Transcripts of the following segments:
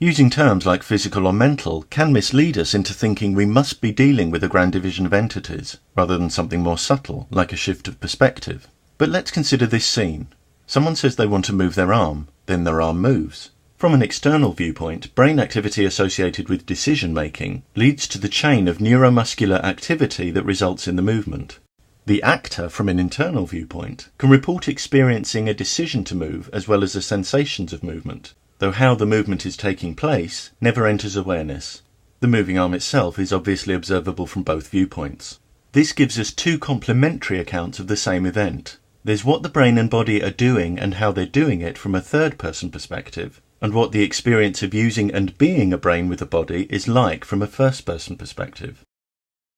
Using terms like physical or mental can mislead us into thinking we must be dealing with a grand division of entities, rather than something more subtle, like a shift of perspective. But let's consider this scene. Someone says they want to move their arm, then their arm moves. From an external viewpoint, brain activity associated with decision-making leads to the chain of neuromuscular activity that results in the movement. The actor, from an internal viewpoint, can report experiencing a decision to move as well as the sensations of movement, though how the movement is taking place never enters awareness. The moving arm itself is obviously observable from both viewpoints. This gives us two complementary accounts of the same event. There's what the brain and body are doing and how they're doing it from a third-person perspective, and what the experience of using and being a brain with a body is like from a first-person perspective.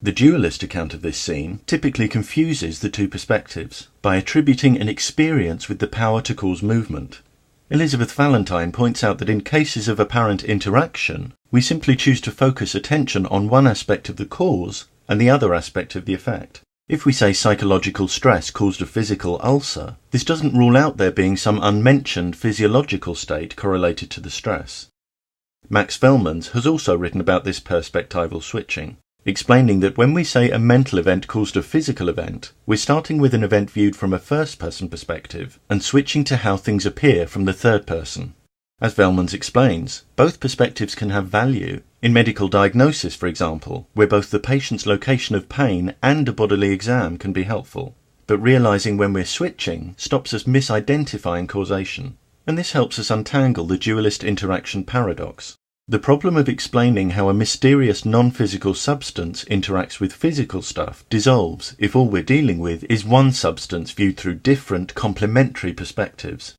The dualist account of this scene typically confuses the two perspectives by attributing an experience with the power to cause movement. Elizabeth Valentine points out that in cases of apparent interaction, we simply choose to focus attention on one aspect of the cause and the other aspect of the effect. If we say psychological stress caused a physical ulcer, this doesn't rule out there being some unmentioned physiological state correlated to the stress. Max Velmans has also written about this perspectival switching, explaining that when we say a mental event caused a physical event, we're starting with an event viewed from a first-person perspective and switching to how things appear from the third person. As Velmans explains, both perspectives can have value. In medical diagnosis, for example, where both the patient's location of pain and a bodily exam can be helpful. But realizing when we're switching stops us misidentifying causation, and this helps us untangle the dualist interaction paradox. The problem of explaining how a mysterious non-physical substance interacts with physical stuff dissolves if all we're dealing with is one substance viewed through different complementary perspectives.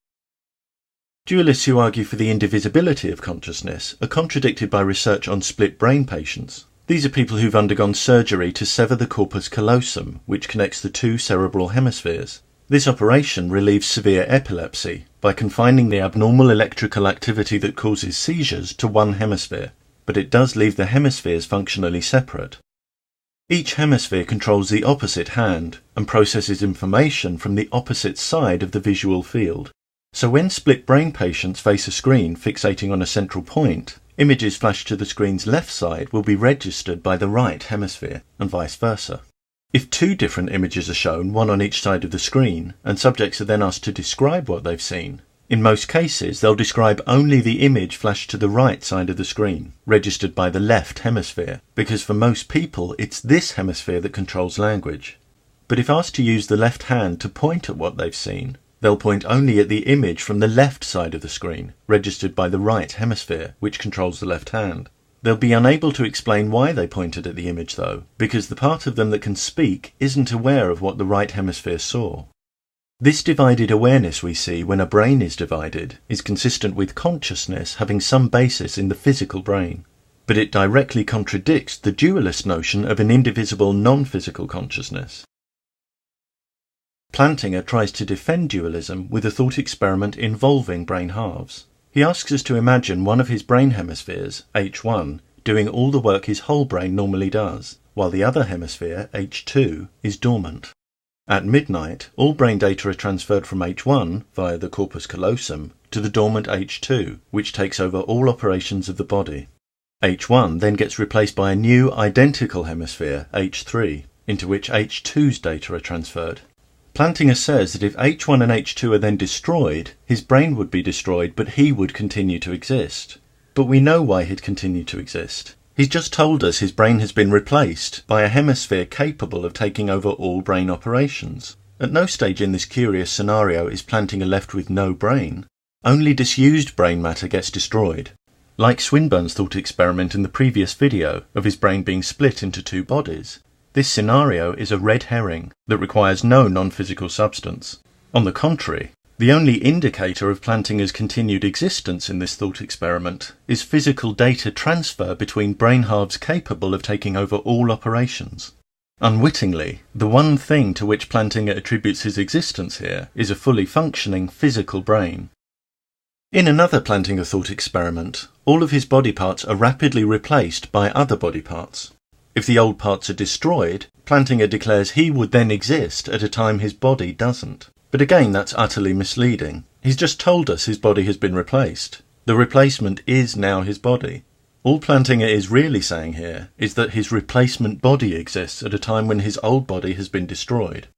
Dualists who argue for the indivisibility of consciousness are contradicted by research on split brain patients. These are people who've undergone surgery to sever the corpus callosum, which connects the two cerebral hemispheres. This operation relieves severe epilepsy by confining the abnormal electrical activity that causes seizures to one hemisphere, but it does leave the hemispheres functionally separate. Each hemisphere controls the opposite hand and processes information from the opposite side of the visual field. So when split brain patients face a screen fixating on a central point, images flashed to the screen's left side will be registered by the right hemisphere, and vice versa. If two different images are shown, one on each side of the screen, and subjects are then asked to describe what they've seen, in most cases they'll describe only the image flashed to the right side of the screen, registered by the left hemisphere, because for most people it's this hemisphere that controls language. But if asked to use the left hand to point at what they've seen, they'll point only at the image from the left side of the screen, registered by the right hemisphere, which controls the left hand. They'll be unable to explain why they pointed at the image though, because the part of them that can speak isn't aware of what the right hemisphere saw. This divided awareness we see when a brain is divided is consistent with consciousness having some basis in the physical brain, but it directly contradicts the dualist notion of an indivisible non-physical consciousness. Plantinga tries to defend dualism with a thought experiment involving brain halves. He asks us to imagine one of his brain hemispheres, H1, doing all the work his whole brain normally does, while the other hemisphere, H2, is dormant. At midnight, all brain data are transferred from H1, via the corpus callosum, to the dormant H2, which takes over all operations of the body. H1 then gets replaced by a new identical hemisphere, H3, into which H2's data are transferred. Plantinga says that if H1 and H2 are then destroyed, his brain would be destroyed, but he would continue to exist. But we know why he'd continue to exist. He's just told us his brain has been replaced by a hemisphere capable of taking over all brain operations. At no stage in this curious scenario is Plantinga left with no brain. Only disused brain matter gets destroyed. Like Swinburne's thought experiment in the previous video of his brain being split into two bodies, this scenario is a red herring that requires no non-physical substance. On the contrary, the only indicator of Plantinga's continued existence in this thought experiment is physical data transfer between brain halves capable of taking over all operations. Unwittingly, the one thing to which Plantinga attributes his existence here is a fully functioning physical brain. In another Plantinga thought experiment, all of his body parts are rapidly replaced by other body parts. If the old parts are destroyed, Plantinga declares he would then exist at a time his body doesn't. But again, that's utterly misleading. He's just told us his body has been replaced. The replacement is now his body. All Plantinga is really saying here is that his replacement body exists at a time when his old body has been destroyed.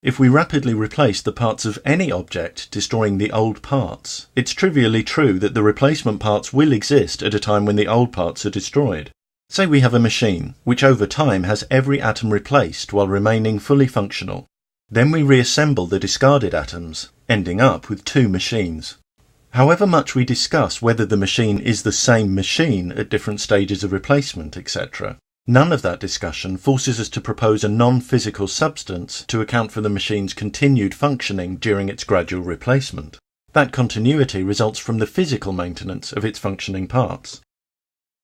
If we rapidly replace the parts of any object, destroying the old parts, it's trivially true that the replacement parts will exist at a time when the old parts are destroyed. Say we have a machine, which over time has every atom replaced while remaining fully functional. Then we reassemble the discarded atoms, ending up with two machines. However much we discuss whether the machine is the same machine at different stages of replacement, etc., none of that discussion forces us to propose a non-physical substance to account for the machine's continued functioning during its gradual replacement. That continuity results from the physical maintenance of its functioning parts.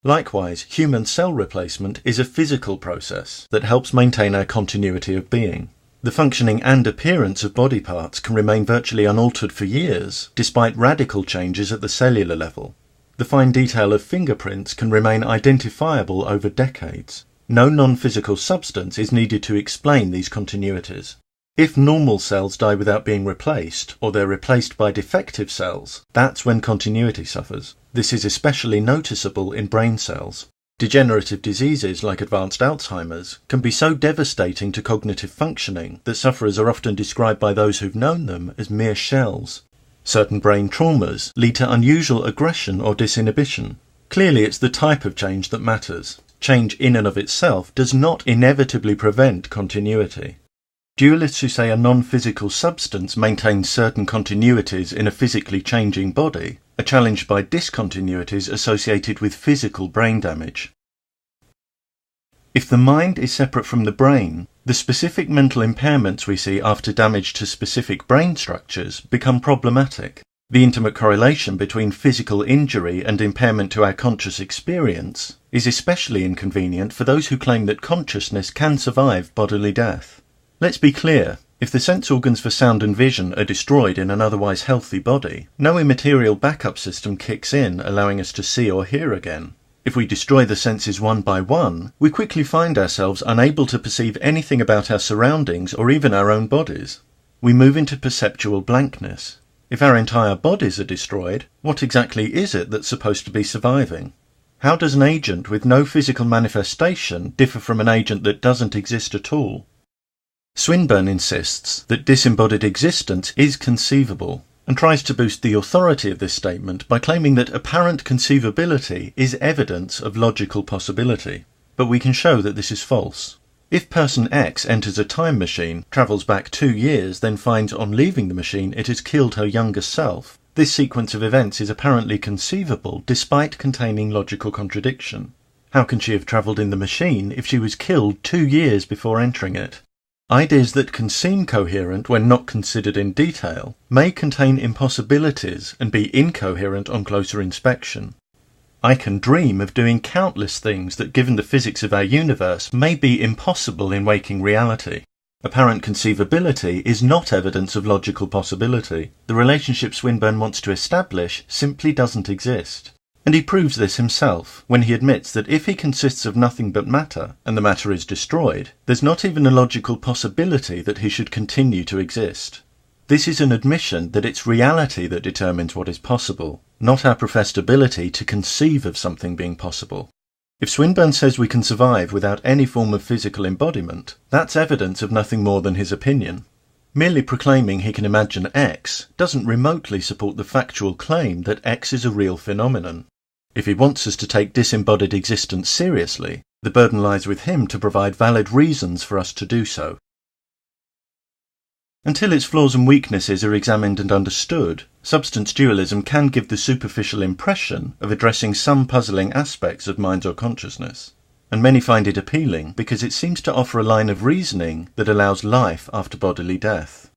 Likewise, human cell replacement is a physical process that helps maintain our continuity of being. The functioning and appearance of body parts can remain virtually unaltered for years, despite radical changes at the cellular level. The fine detail of fingerprints can remain identifiable over decades. No non-physical substance is needed to explain these continuities. If normal cells die without being replaced, or they're replaced by defective cells, that's when continuity suffers. This is especially noticeable in brain cells. Degenerative diseases like advanced Alzheimer's can be so devastating to cognitive functioning that sufferers are often described by those who've known them as mere shells. Certain brain traumas lead to unusual aggression or disinhibition. Clearly, it's the type of change that matters. Change in and of itself does not inevitably prevent continuity. Dualists who say a non-physical substance maintains certain continuities in a physically changing body are challenged by discontinuities associated with physical brain damage. If the mind is separate from the brain, the specific mental impairments we see after damage to specific brain structures become problematic. The intimate correlation between physical injury and impairment to our conscious experience is especially inconvenient for those who claim that consciousness can survive bodily death. Let's be clear. If the sense organs for sound and vision are destroyed in an otherwise healthy body, no immaterial backup system kicks in, allowing us to see or hear again. If we destroy the senses one by one, we quickly find ourselves unable to perceive anything about our surroundings or even our own bodies. We move into perceptual blankness. If our entire bodies are destroyed, what exactly is it that's supposed to be surviving? How does an agent with no physical manifestation differ from an agent that doesn't exist at all? Swinburne insists that disembodied existence is conceivable, and tries to boost the authority of this statement by claiming that apparent conceivability is evidence of logical possibility. But we can show that this is false. If person X enters a time machine, travels back 2 years, then finds on leaving the machine it has killed her younger self, this sequence of events is apparently conceivable despite containing logical contradiction. How can she have travelled in the machine if she was killed 2 years before entering it? Ideas that can seem coherent when not considered in detail may contain impossibilities and be incoherent on closer inspection. I can dream of doing countless things that, given the physics of our universe, may be impossible in waking reality. Apparent conceivability is not evidence of logical possibility. The relationship Swinburne wants to establish simply doesn't exist. And he proves this himself when he admits that if he consists of nothing but matter, and the matter is destroyed, there's not even a logical possibility that he should continue to exist. This is an admission that it's reality that determines what is possible, not our professed ability to conceive of something being possible. If Swinburne says we can survive without any form of physical embodiment, that's evidence of nothing more than his opinion. Merely proclaiming he can imagine X doesn't remotely support the factual claim that X is a real phenomenon. If he wants us to take disembodied existence seriously, the burden lies with him to provide valid reasons for us to do so. Until its flaws and weaknesses are examined and understood, substance dualism can give the superficial impression of addressing some puzzling aspects of mind or consciousness, and many find it appealing because it seems to offer a line of reasoning that allows life after bodily death.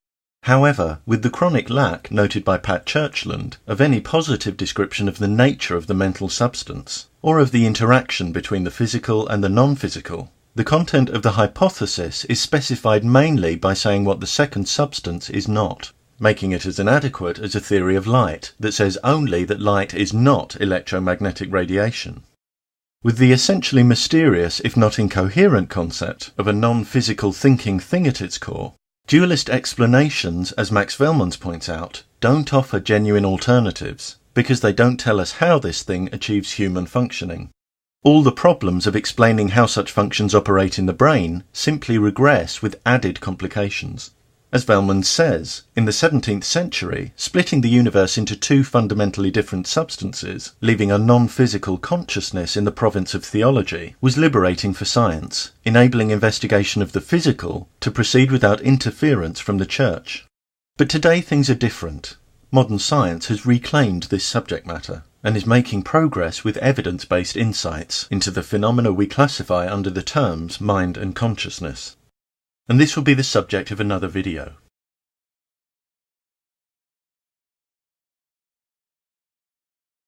However, with the chronic lack, noted by Pat Churchland, of any positive description of the nature of the mental substance, or of the interaction between the physical and the non-physical, the content of the hypothesis is specified mainly by saying what the second substance is not, making it as inadequate as a theory of light that says only that light is not electromagnetic radiation. With the essentially mysterious, if not incoherent, concept of a non-physical thinking thing at its core, dualist explanations, as Max Velmans points out, don't offer genuine alternatives. because they don't tell us how this thing achieves human functioning. All the problems of explaining how such functions operate in the brain simply regress with added complications. As Velleman says, in the 17th century, splitting the universe into two fundamentally different substances, leaving a non-physical consciousness in the province of theology, was liberating for science, enabling investigation of the physical to proceed without interference from the Church. But today things are different. Modern science has reclaimed this subject matter, and is making progress with evidence-based insights into the phenomena we classify under the terms mind and consciousness. And this will be the subject of another video.